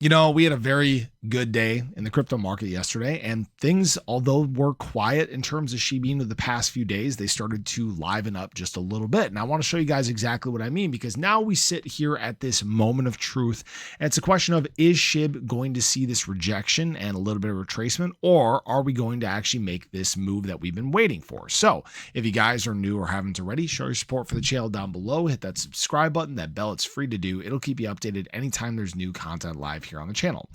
We had a very good day in the crypto market yesterday, and things, although were quiet in terms of Shiba Inu the past few days, they started to liven up just a little bit. And I want to show you guys exactly what I mean, because now we sit here at this moment of truth. And it's a question of, is SHIB going to see this rejection and a little bit of retracement, or are we going to actually make this move that we've been waiting for? So if you guys are new or haven't already, show your support for the channel down below. Hit that subscribe button, that bell. It's free to do. It'll keep you updated anytime there's new content live here on the channel.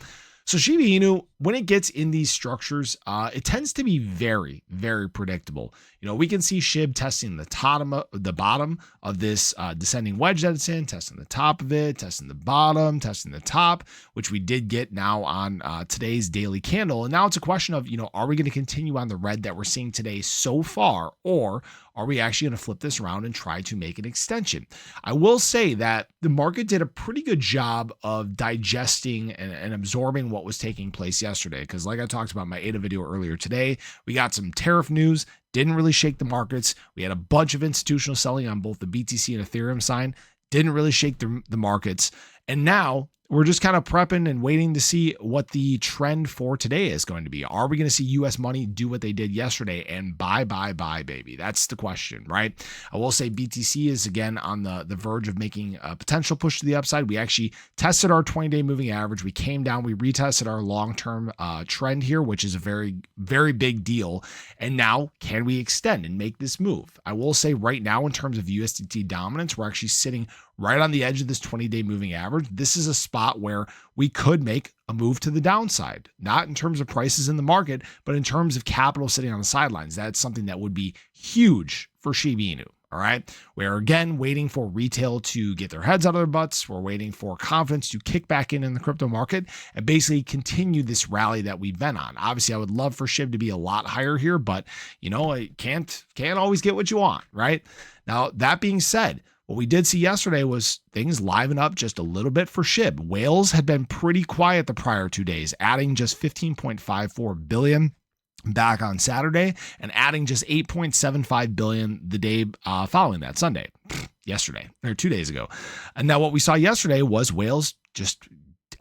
So Shiba Inu, when it gets in these structures, it tends to be very, very predictable. We can see SHIB testing the bottom of this descending wedge that it's in, testing the top of it, testing the bottom, testing the top, which we did get now on today's daily candle. And now it's a question of, are we going to continue on the red that we're seeing today so far, or are we actually going to flip this around and try to make an extension? I will say that the market did a pretty good job of digesting and absorbing what was taking place yesterday. Because like I talked about in my ADA video earlier today, we got some tariff news, didn't really shake the markets. We had a bunch of institutional selling on both the BTC and Ethereum side, didn't really shake the markets. And now we're just kind of prepping and waiting to see what the trend for today is going to be. Are we going to see US money do what they did yesterday and buy, baby? That's the question, right? I will say BTC is again on the verge of making a potential push to the upside. We actually tested our 20-day moving average. We came down, we retested our long-term trend here, which is a very, very big deal. And now can we extend and make this move? I will say right now in terms of USDT dominance, we're actually sitting right on the edge of this 20-day moving average. This is a spot where we could make a move to the downside, not in terms of prices in the market, but in terms of capital sitting on the sidelines. That's something that would be huge for Shiba Inu. All right. We're again waiting for retail to get their heads out of their butts. We're waiting for confidence to kick back in the crypto market and basically continue this rally that we've been on. Obviously, I would love for SHIB to be a lot higher here, but it can't always get what you want, right? Now, that being said, what we did see yesterday was things liven up just a little bit for SHIB. Whales had been pretty quiet the prior 2 days, adding just 15.54 billion back on Saturday and adding just 8.75 billion the day following that, Sunday, yesterday, or 2 days ago. And now what we saw yesterday was whales just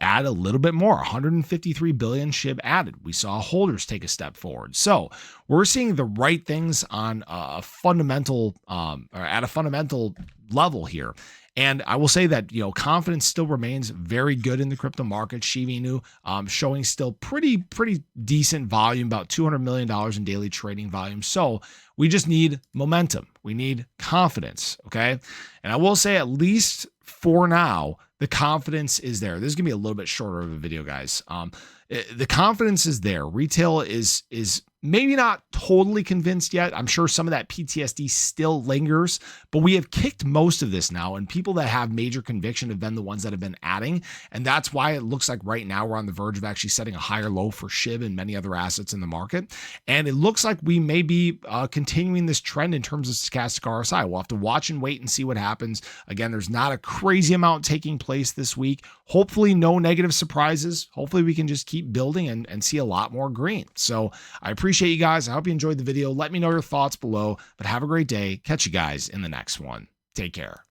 add a little bit more, 153 billion SHIB added. We saw holders take a step forward. So we're seeing the right things on a fundamental, or at a fundamental level here. And I will say that, confidence still remains very good in the crypto market. Shiba Inu showing still pretty decent volume, about $200 million in daily trading volume. So we just need momentum. We need confidence. Okay. And I will say, at least for now, the confidence is there. This is going to be a little bit shorter of a video, guys. The confidence is there. Retail is maybe not totally convinced yet. I'm sure some of that PTSD still lingers, but we have kicked most of this now, and people that have major conviction have been the ones that have been adding. And that's why it looks like right now we're on the verge of actually setting a higher low for SHIB and many other assets in the market. And it looks like we may be continuing this trend in terms of stochastic RSI. We'll have to watch and wait and see what happens. Again, there's not a crazy amount taking place this week. Hopefully no negative surprises. Hopefully we can just keep building and see a lot more green. So I appreciate you guys. I hope you enjoyed the video. Let me know your thoughts below, but have a great day. Catch you guys in the next one. Take care.